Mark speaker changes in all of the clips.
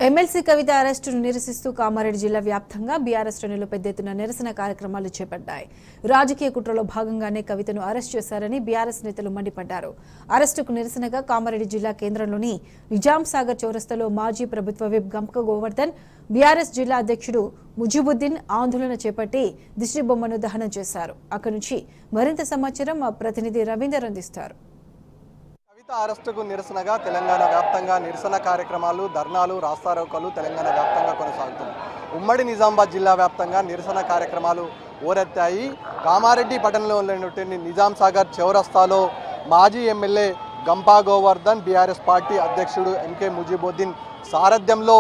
Speaker 1: MLC కవిత అరెస్టును నిరసిస్తూ కామారెడ్డి జిల్లా వ్యాప్తంగా బీఆర్ఎస్ శ్రేణులు పెద్ద ఎత్తున నిరసన కార్యక్రమాలు చేపట్టాయి. రాజకీయ కుట్రలో భాగంగానే కవితను అరెస్ట్ చేశారని బీఆర్ఎస్ నేతలు మండిపడ్డారు. అరెస్టుకు నిరసనగా కామారెడ్డి జిల్లా కేంద్రంలోని నిజాం సాగర్ చౌరస్తాలో మాజీ ప్రభుత్వ విప్ గంప గోవర్ధన్, బీఆర్ఎస్ జిల్లా అధ్యక్షుడు ముజిబుద్దీన్ ఆందోళన చేపట్టి దిష్టిబొమ్మను దహనం చేశారు. అక్కడి నుంచి మరింత సమాచారం మా ప్రతినిధి రవీందర్ అందిస్తారు.
Speaker 2: అరెస్టుకు నిరసనగా తెలంగాణ వ్యాప్తంగా నిరసన కార్యక్రమాలు, ధర్నాలు, రాస్తారోకోలు తెలంగాణ వ్యాప్తంగా కొనసాగుతుంది. ఉమ్మడి నిజామాబాద్ జిల్లా వ్యాప్తంగా నిరసన కార్యక్రమాలు ఓరెత్తాయి. కామారెడ్డి పట్టణంలో ఉన్నటువంటి నిజాం సాగర్ చౌరస్తాలో మాజీ MLA Gampa Govardhan, BRS party అధ్యక్షుడు ఎంకే ముజిబుద్దీన్ సారథ్యంలో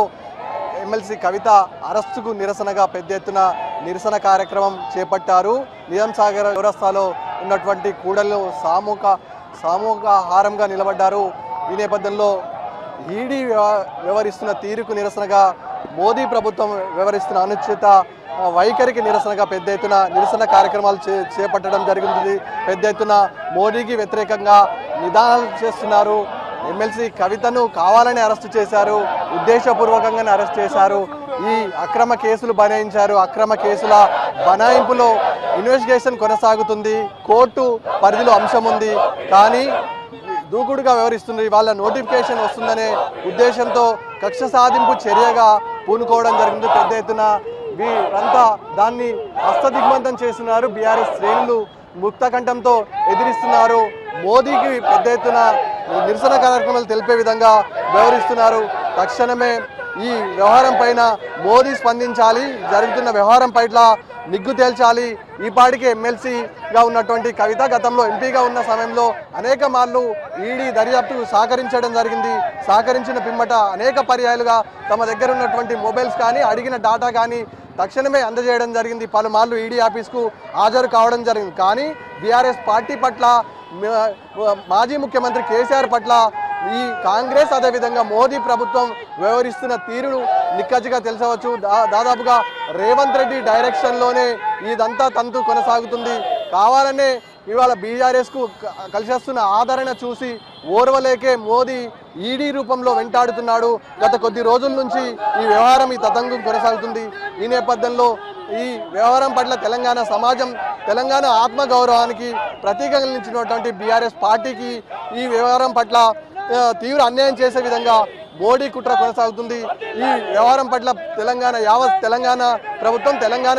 Speaker 2: ఎమ్మెల్సీ కవిత అరెస్టుకు నిరసనగా పెద్ద ఎత్తున నిరసన కార్యక్రమం చేపట్టారు. నిజాం సాగర్ చౌరస్తాలో ఉన్నటువంటి కూడల్లో సామూహిక నిలబడ్డారు. ఈ నేపథ్యంలో ఈడీ వ్యవహరిస్తున్న తీరుకు నిరసనగా, మోదీ ప్రభుత్వం వ్యవహరిస్తున్న అనుచిత వైఖరికి నిరసనగా పెద్ద ఎత్తున నిరసన కార్యక్రమాలు చేపట్టడం జరిగింది. పెద్ద ఎత్తున మోడీకి వ్యతిరేకంగా నిదానాలు చేస్తున్నారు. ఎమ్మెల్సీ కవితను కావాలని అరెస్టు చేశారు, ఉద్దేశపూర్వకంగానే అరెస్ట్ చేశారు. ఈ అక్రమ కేసులు బనాయించారు. అక్రమ కేసుల బనాయింపులో ఇన్వెస్టిగేషన్ కొనసాగుతుంది. కోర్టు పరిధిలో అంశం ఉంది, కానీ దూకుడుగా వ్యవహరిస్తుంది. వాళ్ళ నోటిఫికేషన్ వస్తుందనే ఉద్దేశంతో కక్ష సాధింపు చర్యగా పూనుకోవడం జరిగింది. పెద్ద ఎత్తున వీరంతా దాన్ని హస్తదిగ్బంధం చేస్తున్నారు. బీఆర్ఎస్ శ్రేణులు ముక్తకంఠంతో ఎదిరిస్తున్నారు. మోదీకి పెద్ద ఎత్తున నిరసన కార్యక్రమాలు తెలిపే విధంగా వ్యవహరిస్తున్నారు. తక్షణమే ఈ వ్యవహారం పైన మోదీ స్పందించాలి, జరుగుతున్న వ్యవహారం పట్ల నిగ్గు తేల్చాలి. ఈ పాటికి ఎమ్మెల్సీగా ఉన్నటువంటి కవిత గతంలో ఎంపీగా ఉన్న సమయంలో అనేక మార్లు ఈడీ దర్యాప్తుకు సహకరించడం జరిగింది. సహకరించిన పిమ్మట అనేక పర్యాయాలుగా తమ దగ్గర ఉన్నటువంటి మొబైల్స్ కానీ, అడిగిన డాటా కానీ తక్షణమే అందజేయడం జరిగింది. పలుమార్లు ఈడీ ఆఫీస్కు హాజరు కావడం జరిగింది. కానీ బీఆర్ఎస్ పార్టీ పట్ల, మాజీ ముఖ్యమంత్రి కేసీఆర్ పట్ల ఈ కాంగ్రెస్, అదేవిధంగా మోదీ ప్రభుత్వం వ్యవహరిస్తున్న తీరును నిక్కచ్చిగా తెలుసవచ్చు. దాదాపుగా రేవంత్ రెడ్డి డైరెక్షన్లోనే ఇదంతా తంతు కొనసాగుతుంది. కావాలనే ఇవాళ బీఆర్ఎస్కు కలిసేస్తున్న ఆదరణ చూసి ఓర్వలేకే మోదీ ఈడీ రూపంలో వెంటాడుతున్నాడు. గత కొద్ది రోజుల నుంచి ఈ వ్యవహారం, ఈ తతంగం కొనసాగుతుంది. ఈ నేపథ్యంలో ఈ వ్యవహారం పట్ల తెలంగాణ సమాజం, తెలంగాణ ఆత్మగౌరవానికి ప్రతీకగా నిలిచినటువంటి బీఆర్ఎస్ పార్టీకి ఈ వ్యవహారం పట్ల తీవ్ర అన్యాయం చేసే విధంగా మోడీ కుట్ర కొనసాగుతుంది. ఈ వ్యవహారం పట్ల యావత్ తెలంగాణ ప్రభుత్వం, తెలంగాణ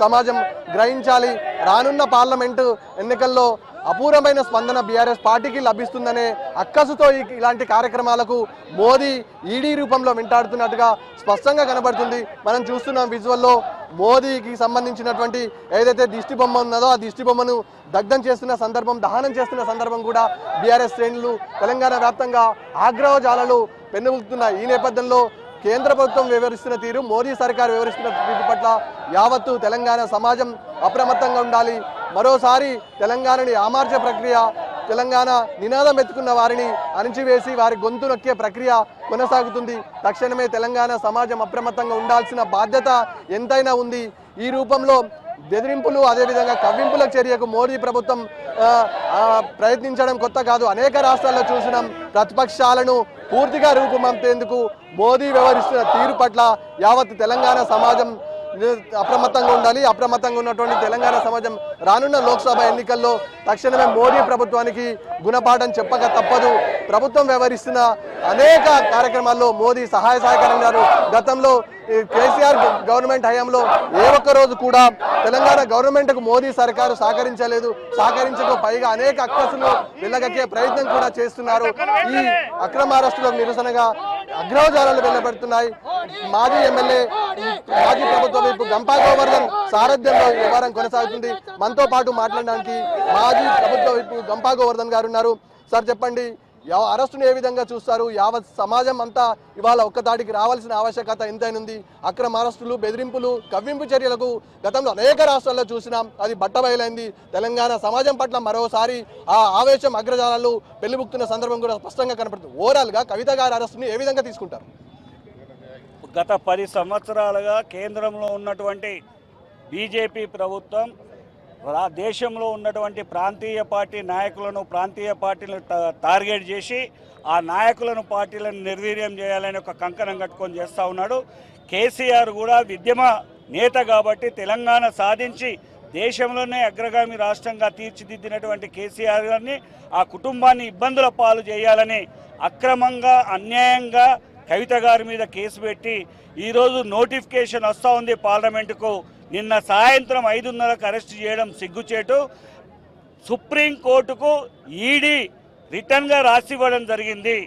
Speaker 2: సమాజం గ్రహించాలి. రానున్న పార్లమెంటు ఎన్నికల్లో అపూర్వమైన స్పందన బీఆర్ఎస్ పార్టీకి లభిస్తుందనే అక్కసుతో ఇలాంటి కార్యక్రమాలకు మోదీ ఈడీ రూపంలో వెంటాడుతున్నట్టుగా స్పష్టంగా కనబడుతుంది. మనం చూస్తున్నాం విజువల్లో మోదీకి సంబంధించినటువంటి ఏదైతే దిష్టి బొమ్మ ఉన్నదో ఆ దిష్టి బొమ్మను దగ్ధం చేస్తున్న సందర్భం, దహనం చేస్తున్న సందర్భం కూడా బీఆర్ఎస్ శ్రేణులు తెలంగాణ వ్యాప్తంగా ఆగ్రహజాలాలు పెన్నుములుతున్నాయి. ఈ నేపథ్యంలో కేంద్ర ప్రభుత్వం వ్యవహరిస్తున్న తీరు, మోదీ సర్కార్ వ్యవహరిస్తున్న తీరు పట్ల యావత్తు తెలంగాణ సమాజం అప్రమత్తంగా ఉండాలి. మరోసారి తెలంగాణని ఆమార్చే ప్రక్రియ, తెలంగాణ నినాదం ఎత్తుకున్న వారిని అణిచివేసి వారి గొంతు నొక్కే ప్రక్రియ కొనసాగుతుంది. తక్షణమే తెలంగాణ సమాజం అప్రమత్తంగా ఉండాల్సిన బాధ్యత ఎంతైనా ఉంది. ఈ రూపంలో బెదిరింపులు, అదేవిధంగా కవ్వింపుల చర్యకు మోదీ ప్రభుత్వం ప్రయత్నించడం కొత్త కాదు. అనేక రాష్ట్రాల్లో చూసినాం. ప్రతిపక్షాలను పూర్తిగా రూపుమాపేందుకు మోదీ వ్యవహరిస్తున్న తీరు పట్ల యావత్ తెలంగాణ సమాజం అప్రమత్తంగా ఉండాలి. అప్రమత్తంగా ఉన్నటువంటి తెలంగాణ సమాజం రానున్న లోక్సభ ఎన్నికల్లో తక్షణమే మోదీ ప్రభుత్వానికి గుణపాఠం చెప్పక తప్పదు. ప్రభుత్వం వ్యవహరిస్తున్న అనేక కార్యక్రమాల్లో మోదీ సహాయ సహకారం. గతంలో కేసీఆర్ గవర్నమెంట్ హయాంలో ఏ ఒక్క రోజు కూడా తెలంగాణ గవర్నమెంట్కు మోదీ సర్కారు సహకరించలేదు. సహకరించక పైగా అనేక అక్కసులు వెళ్ళగక్కే ప్రయత్నం కూడా చేస్తున్నారు. ఈ అక్రమ అరెస్టులకు నిరసనగా అగ్రహజాలాలు వెళ్ళబడుతున్నాయి. మాజీ ఎమ్మెల్యే, మాజీ ప్రభుత్వ వైపు గంపా గోవర్ధన్ సారథ్యంలో వ్యవహారం కొనసాగుతుంది. మనతో పాటు మాట్లాడడానికి మాజీ ప్రభుత్వ వైపు గంపా గోవర్ధన్ గారు ఉన్నారు. సార్ చెప్పండి, అరెస్టును ఏ విధంగా చూస్తారు? యావత్ సమాజం అంతా ఇవాళ ఒక్కతాటికి రావాల్సిన ఆవశ్యకత ఎంతైనా. అక్రమ అరెస్టులు, బెదిరింపులు, కవ్వింపు చర్యలకు గతంలో అనేక రాష్ట్రాల్లో చూసినాం. అది బట్టబయలైంది. తెలంగాణ సమాజం పట్ల మరోసారి ఆ ఆవేశం, అగ్రజాలాలు పెళ్లిబుక్తున్న సందర్భం కూడా స్పష్టంగా కనపడుతుంది. ఓవరాల్గా కవిత గారి అరెస్టుని ఏ విధంగా తీసుకుంటారు?
Speaker 3: గత 10 సంవత్సరాలుగా కేంద్రంలో ఉన్నటువంటి బీజేపీ ప్రభుత్వం దేశంలో ఉన్నటువంటి ప్రాంతీయ పార్టీ నాయకులను ప్రాంతీయ పార్టీలను టార్గెట్ చేసి ఆ నాయకులను పార్టీలను నిర్వీర్యం చేయాలని ఒక కంకణం కట్టుకొని చేస్తూ ఉన్నాడు. కేసీఆర్ కూడా విద్యమ నేత కాబట్టి తెలంగాణ సాధించి దేశంలోనే అగ్రగామి రాష్ట్రంగా తీర్చిదిద్దినటువంటి కేసీఆర్ గారిని ఆ కుటుంబాన్ని ఇబ్బందుల పాలు చేయాలని అక్రమంగా అన్యాయంగా కవిత గారి మీద కేసు పెట్టి ఈరోజు నోటిఫికేషన్ వస్తూ ఉంది పార్లమెంటుకు. నిన్న సాయంత్రం 5:30కు అరెస్ట్ చేయడం సిగ్గుచేటు. సుప్రీంకోర్టుకు ఈడీ రిటర్న్గా రాసి ఇవ్వడం జరిగింది,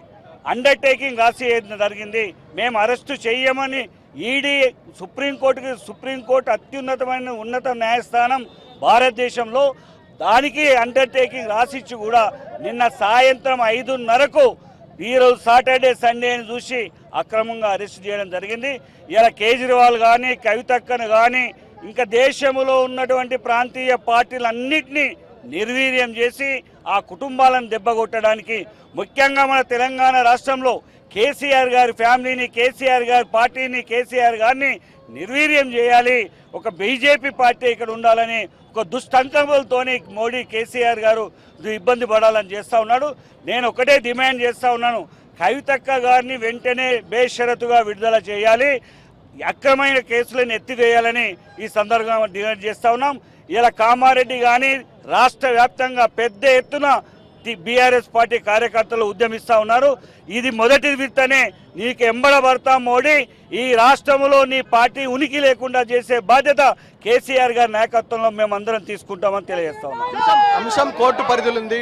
Speaker 3: అండర్టేకింగ్ రాసి జరిగింది. మేము అరెస్టు చేయమని ఈడీ సుప్రీంకోర్టు అత్యున్నతమైన ఉన్నత న్యాయస్థానం భారతదేశంలో దానికి అండర్టేకింగ్ రాసిచ్చి కూడా నిన్న సాయంత్రం 5:30కు ఈరోజు సాటర్డే సండేని చూసి అక్రమంగా అరెస్ట్ చేయడం జరిగింది. ఇలా కేజ్రీవాల్ కానీ కవితక్కను కానీ ఇంకా దేశంలో ఉన్నటువంటి ప్రాంతీయ పార్టీలన్నింటినీ నిర్వీర్యం చేసి ఆ కుటుంబాలను దెబ్బకొట్టడానికి ముఖ్యంగా మన తెలంగాణ రాష్ట్రంలో కేసీఆర్ గారి ఫ్యామిలీని, కేసీఆర్ గారి పార్టీని, కేసీఆర్ గారిని నిర్వీర్యం చేయాలి, ఒక బీజేపీ పార్టీ ఇక్కడ ఉండాలని ఒక దుష్టంకంతోని మోడీ కేసీఆర్ గారు ఇబ్బంది పడాలని చేస్తూ ఉన్నాడు. నేను ఒకటే డిమాండ్ చేస్తూ ఉన్నాను, కవితక్క గారిని వెంటనే బేషరతుగా విడుదల చేయాలి, అక్రమైన కేసులను ఎత్తివేయాలని ఈ సందర్భంగా డిమాండ్ చేస్తూ ఉన్నాం. ఇలా కామారెడ్డి కానీ రాష్ట్ర వ్యాప్తంగా పెద్ద ఎత్తున బీఆర్ఎస్ పార్టీ కార్యకర్తలు ఉద్యమిస్తూ ఉన్నారు. ఇది మొదటి విత్తనే, నీకు ఎంబడబడతాం మోడీ, ఈ రాష్ట్రంలో నీ పార్టీ ఉనికి లేకుండా చేసే బాధ్యత కేసీఆర్ గారి నాయకత్వంలో మేమందరం తీసుకుంటామని తెలియజేస్తా ఉన్నాం.
Speaker 2: అంశం కోర్టు పరిధిలో ఉంది.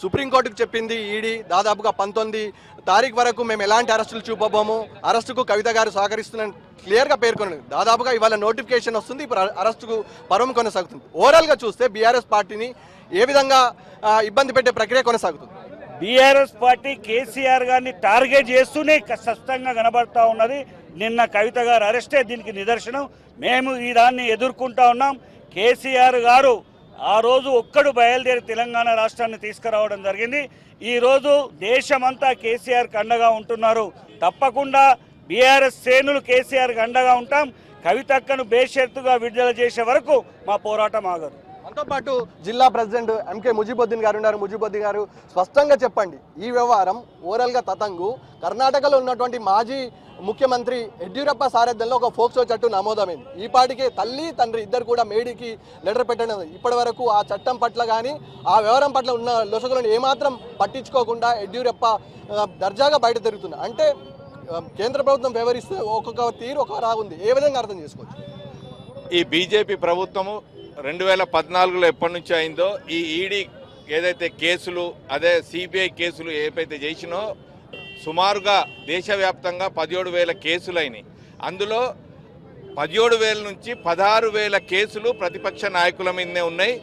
Speaker 2: సుప్రీంకోర్టుకు చెప్పింది ఈడీ దాదాపుగా 19 తారీఖు వరకు మేము ఎలాంటి అరెస్టులు చూపబోము, అరెస్టుకు కవిత గారు సహకరిస్తున్నారని క్లియర్గా పేర్కొన్నది. దాదాపుగా ఇవాళ నోటిఫికేషన్ వస్తుంది, ఇప్పుడు అరెస్టుకు పర్వం కొనసాగుతుంది. ఓవరాల్గా చూస్తే బీఆర్ఎస్ పార్టీని ఏ విధంగా ఇబ్బంది పెట్టే ప్రక్రియ కొనసాగుతుంది?
Speaker 3: బీఆర్ఎస్ పార్టీ కేసీఆర్ గారిని టార్గెట్ చేస్తూనే స్పష్టంగా కనబడతా ఉన్నది. నిన్న కవిత గారు అరెస్టే దీనికి నిదర్శనం. మేము ఈ దాన్ని ఎదుర్కొంటా ఉన్నాం. కేసీఆర్ గారు ఆ రోజు ఒక్కడు బయలుదేరి తెలంగాణ రాష్ట్రాన్ని తీసుకురావడం జరిగింది. ఈరోజు దేశమంతా కేసీఆర్కి అండగా ఉంటున్నారు. తప్పకుండా బీఆర్ఎస్ శ్రేణులు కేసీఆర్కి అండగా ఉంటాం. కవితక్కను బేషరతుగా విడుదల చేసే వరకు మా పోరాటం ఆగదు.
Speaker 2: మనతో పాటు జిల్లా ప్రెసిడెంట్ ఎంకే ముజిబుద్దీన్ గారు ఉన్నారు. ముజిబుద్దీన్ గారు, స్పష్టంగా చెప్పండి, ఈ వ్యవహారం ఓవరాల్గా తతంగు కర్ణాటకలో ఉన్నటువంటి మాజీ ముఖ్యమంత్రి యడ్యూరప్ప సారథ్యంలో ఒక ఫోక్సో చట్టం నమోదమైంది. ఈ పాటికే తల్లి తండ్రి ఇద్దరు కూడా మేడీకి లెటర్ పెట్టడం. ఇప్పటి వరకు ఆ చట్టం పట్ల కానీ ఆ వ్యవహారం పట్ల ఉన్న లొసగులను ఏమాత్రం పట్టించుకోకుండా యడ్యూరప్ప దర్జాగా బయట తిరుగుతున్నారు. అంటే కేంద్ర ప్రభుత్వం వ్యవహరిస్తే ఒక్కొక్క తీరు ఒక రాగుంది. ఏ విధంగా అర్థం చేసుకోవచ్చు?
Speaker 4: ఈ బీజేపీ ప్రభుత్వము 2014లో ఎప్పటి నుంచి అయిందో ఈ ఈడీ ఏదైతే కేసులు, అదే సిబిఐ కేసులు ఏవైతే చేసినో సుమారుగా దేశవ్యాప్తంగా 17,000 కేసులు అయినాయి. అందులో 17,000 నుంచి 16,000 కేసులు ప్రతిపక్ష నాయకుల మీదనే ఉన్నాయి.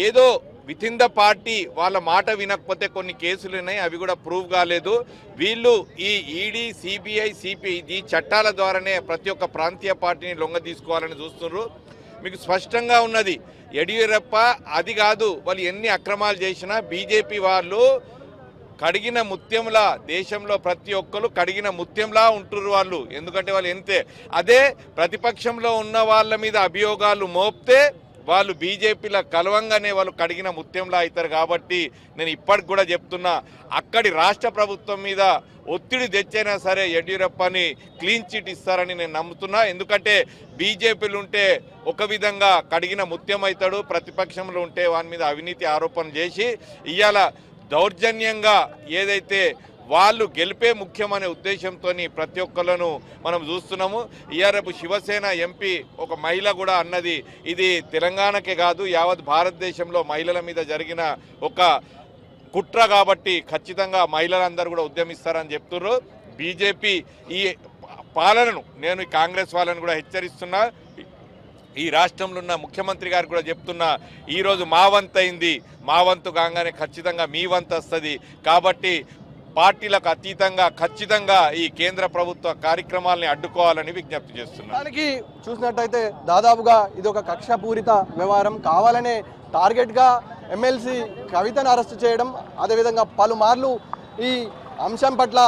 Speaker 4: ఏదో వితిన్ ద పార్టీ వాళ్ళ మాట వినకపోతే కొన్ని కేసులు ఉన్నాయి, అవి కూడా ప్రూవ్ కాలేదు. వీళ్ళు ఈ ఈడీ, సిబిఐ, సిపిఐ ఈ చట్టాల ద్వారానే ప్రతి ఒక్క ప్రాంతీయ పార్టీని లొంగ తీసుకోవాలని చూస్తున్నారు. మీకు స్పష్టంగా ఉన్నది, యడ్యూరప్ప అది కాదు, వాళ్ళు ఎన్ని అక్రమాలు చేసినా బీజేపీ వాళ్ళు కడిగిన ముత్యంలా, దేశంలో ప్రతి ఒక్కరు కడిగిన ముత్యంలా ఉంటున్నారు వాళ్ళు. ఎందుకంటే వాళ్ళు ఎంతే అదే ప్రతిపక్షంలో ఉన్న వాళ్ళ మీద అభియోగాలు మోపితే వాళ్ళు బీజేపీలో కలవంగానే వాళ్ళు కడిగిన ముత్యంలా అవుతారు. కాబట్టి నేను ఇప్పటికి కూడా చెప్తున్నా, అక్కడి రాష్ట్ర ప్రభుత్వం మీద ఒత్తిడి తెచ్చైనా సరే యడ్యూరప్పని క్లీన్ చిట్ ఇస్తారని నేను నమ్ముతున్నా. ఎందుకంటే బీజేపీలు ఉంటే ఒక విధంగా కడిగిన ముత్యం అవుతాడు, ప్రతిపక్షంలో ఉంటే వాని మీద అవినీతి ఆరోపణలు చేసి ఇవాళ దౌర్జన్యంగా ఏదైతే వాళ్ళు గెలిపే ముఖ్యమనే ఉద్దేశంతో ప్రతి ఒక్కళ్ళను మనం చూస్తున్నాము. రేపు శివసేన ఎంపీ ఒక మహిళ కూడా అన్నది, ఇది తెలంగాణకే కాదు యావత్ భారతదేశంలో మహిళల మీద జరిగిన ఒక కుట్ర కాబట్టి ఖచ్చితంగా మహిళలందరూ కూడా ఉద్యమిస్తారని చెప్తున్నారు. బీజేపీ ఈ పాలనను నేను కాంగ్రెస్ వాళ్ళని కూడా హెచ్చరిస్తున్నా. ఈ రాష్ట్రంలో ఉన్న ముఖ్యమంత్రి గారు కూడా చెప్తున్నా, ఈరోజు మా వంతు అయింది, మా వంతు కాగానే ఖచ్చితంగా మీ వంతు వస్తుంది. కాబట్టి పార్టీలకు అతీతంగా ఖచ్చితంగా ఈ కేంద్ర ప్రభుత్వ కార్యక్రమాలని అడ్డుకోవాలని విజ్ఞప్తి చేస్తున్నారు.
Speaker 2: దానికి చూసినట్టయితే దాదాపుగా ఇది ఒక కక్షపూరిత వ్యవహారం. కావాలనే టార్గెట్గా ఎమ్మెల్సీ కవితను అరెస్ట్ చేయడం, అదేవిధంగా పలుమార్లు ఈ అంశం పట్ల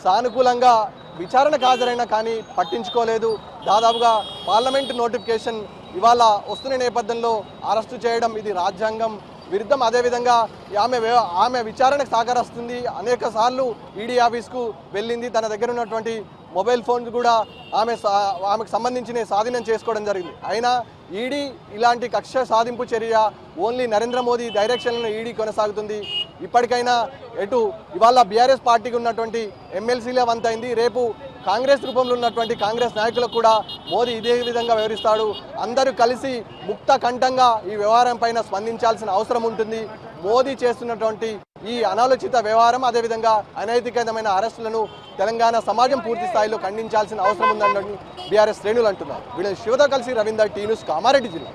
Speaker 2: సానుకూలంగా విచారణకు హాజరైనా కానీ పట్టించుకోలేదు. దాదాపుగా పార్లమెంటు నోటిఫికేషన్ ఇవాళ వస్తున్న నేపథ్యంలో అరెస్టు చేయడం ఇది రాజ్యాంగం విరుద్ధం. అదేవిధంగా ఆమె విచారణకు సహకరిస్తుంది. అనేక సార్లు ఈడీ ఆఫీస్కు వెళ్ళింది. తన దగ్గర ఉన్నటువంటి మొబైల్ ఫోన్స్ కూడా ఆమెకు సంబంధించిన స్వాధీనం చేసుకోవడం జరిగింది. అయినా ఈడీ ఇలాంటి కక్ష సాధింపు చర్య ఓన్లీ నరేంద్ర మోదీ డైరెక్షన్లో ఈడీ కొనసాగుతుంది. ఇప్పటికైనా ఇవాళ బీఆర్ఎస్ పార్టీకి ఉన్నటువంటి ఎమ్మెల్సీల వంతైంది. రేపు కాంగ్రెస్ రూపంలో ఉన్నటువంటి కాంగ్రెస్ నాయకులకు కూడా మోదీ ఇదే విధంగా వ్యవహరిస్తాడు. అందరూ కలిసి ముక్త కంఠంగా ఈ వ్యవహారం పైన స్పందించాల్సిన అవసరం ఉంటుంది. మోదీ చేస్తున్నటువంటి ఈ అనాలోచిత వ్యవహారం అదేవిధంగా అనైతికమైన అరెస్టులను తెలంగాణ సమాజం పూర్తి స్థాయిలో ఖండించాల్సిన అవసరం ఉందని బీఆర్ఎస్ శ్రేణులు అంటున్నారు. వీళ్ళ శివతో కలిసి రవీందర్ టీ న్యూస్ కామారెడ్డి జిల్లా.